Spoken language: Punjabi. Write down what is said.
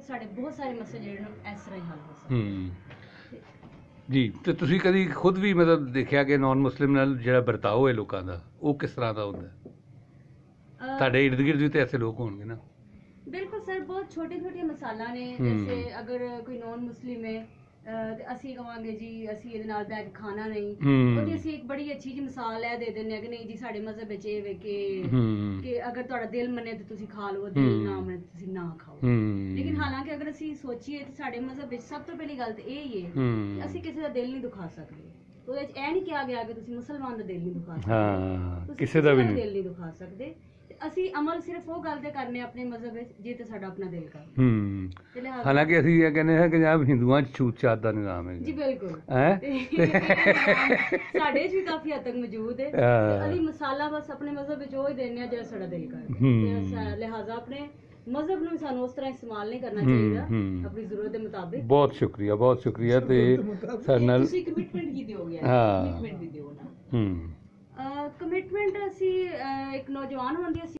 ਸਾਡੇ ਬਹੁਤ ਸਾਰੇ ਮਸਲੇ ਜਿਹੜੇ ਨੇ ਇਸ ਤਰ੍ਹਾਂ ਹੀ ਹੱਲ ਹੋ ਸਕਦੇ। ਜੀ, ਤੇ ਤੁਸੀਂ ਕਦੀ ਖੁਦ ਵੀ ਮਤਲਬ ਦੇਖਿਆ ਕਿ ਨਾਨ ਮੁਸਲਿਮ ਨਾਲ ਜਿਹੜਾ ਵਰਤਾਓ ਹੈ ਲੋਕਾਂ ਦਾ ਉਹ ਕਿਸ ਤਰ੍ਹਾਂ ਦਾ ਹੁੰਦਾ? ਤੁਹਾਡੇ ਇਰਦ ਗਿਰਦ ਵੀ ਤੇ ਐਸੇ ਲੋਕ ਹੋਣਗੇ ਨਾ। ਬਿਲਕੁਲ ਸਰ, ਬਹੁਤ ਛੋਟੀਆਂ ਛੋਟੀਆਂ ਮਿਸਾਲਾਂ ਨੇ। ਜੈਸੇ ਅਗਰ ਕੋਈ ਨਾਨ ਮੁਸਲਿਮ ਹੈ ਤੇ ਅਸੀਂ ਕਹਾਂਗੇ ਜੀ ਅਸੀਂ ਇਹਦੇ ਨਾਲ ਬੈਠ ਕੇ ਖਾਣਾ ਨਹੀਂ, ਉਹਦੀ ਅਸੀਂ ਇੱਕ ਬੜੀ ਅੱਛੀ ਜੀ ਮਿਸਾਲ ਇਹ ਦੇ ਦਿੰਦੇ ਹਾਂ ਕਿ ਨਹੀਂ ਜੀ ਸਾਡੇ ਮਜ਼ਹਬ ਵਿੱਚ ਇਹ ਵੇ ਕਿ ਅਗਰ ਤੁਹਾਡਾ ਦਿਲ ਮੰਨੇ ਤਾਂ ਤੁਸੀਂ ਖਾ ਲਓ, ਦਿਲ ਨਾ ਮੰਨੇ ਤਾਂ ਤੁਸੀਂ ਨਾ ਖਾਓ। ਲੇਕਿਨ ਹਾਲਾਂਕਿ ਅਗਰ ਅਸੀਂ ਸੋਚੀਏ ਤਾਂ ਸਾਡੇ ਮਜ਼ਹਬ ਵਿੱਚ ਸਭ ਤੋਂ ਪਹਿਲੀ ਗੱਲ ਤਾਂ ਇਹ ਹੀ ਹੈ ਕਿ ਅਸੀਂ ਕਿਸੇ ਦਾ ਦਿਲ ਨਹੀਂ ਦੁਖਾ ਸਕਦੇ। ਉਹਦੇ ਵਿੱਚ ਇਹ ਨਹੀਂ ਕਿਹਾ ਗਿਆ ਕਿ ਤੁਸੀਂ ਮੁਸਲਮਾਨ ਦਾ ਦਿਲ ਨਹੀਂ ਦੁਖਾ ਸਕਦੇ, ਕਿਸੇ ਦਾ ਵੀ ਦਿਲ ਨਹੀਂ ਦੁਖਾ ਸਕਦੇ। ਅਸੀਂ ਅਮਲ ਸਿਰਫ ਉਹ ਗੱਲ ਤੇ ਕਰਨੇ ਆਪਣੇ ਮਜ਼ਹਬ ਵਿੱਚ ਜੇ ਤੇ ਸਾਡਾ ਆਪਣਾ ਦਿਲ ਕਰ। ਹਾਲਾਂਕਿ ਅਸੀਂ ਇਹ ਕਹਿੰਦੇ ਹਾਂ ਕਿ ਜਨਾਬ ਹਿੰਦੂਆਂ 'ਚ ਛੂਤ ਛਾਤ ਦਾ ਨਿਜ਼ਾਮ ਹੈ ਜੀ, ਬਿਲਕੁਲ ਸਾਡੇ 'ਚ ਵੀ ਕਾਫੀ ਹੱਦ ਤੱਕ ਮੌਜੂਦ ਹੈ। ਅਸੀਂ ਮਸਾਲਾ ਬਸ ਆਪਣੇ ਮਜ਼ਹਬ ਵਿੱਚ ਉਹ ਹੀ ਦਿੰਦੇ ਹਾਂ ਜਿਹੜਾ ਸਾਡਾ ਦਿਲ ਕਰ। ਲਿਹਾਜ਼ਾ ਆਪਣੇ ਮਜ਼ਹਬ ਨੂੰ ਸਾਨੂੰ ਉਸ ਤਰ੍ਹਾਂ ਇਸਤੇਮਾਲ ਨਹੀਂ ਕਰਨਾ ਚਾਹੀਦਾ ਆਪਣੀ ਜ਼ਰੂਰਤ ਦੇ ਮੁਤਾਬਿਕ। ਬਹੁਤ ਸ਼ੁਕਰੀਆ, ਬਹੁਤ ਸ਼ੁਕਰੀਆ। ਤੇ ਸਾਡੇ ਨਾਲ ਤੁਸੀਂ ਕਮਿਟਮੈਂਟ ਕੀ ਦਿਓਗੇ? ਕਮਿਟਮੈਂਟ ਵੀ ਦਿਓ ਨਾ। ਕਮਿਟਮੈਂਟ ਅਸੀਂ ਇੱਕ ਨੌਜਵਾਨ ਹੋਣ ਦੀ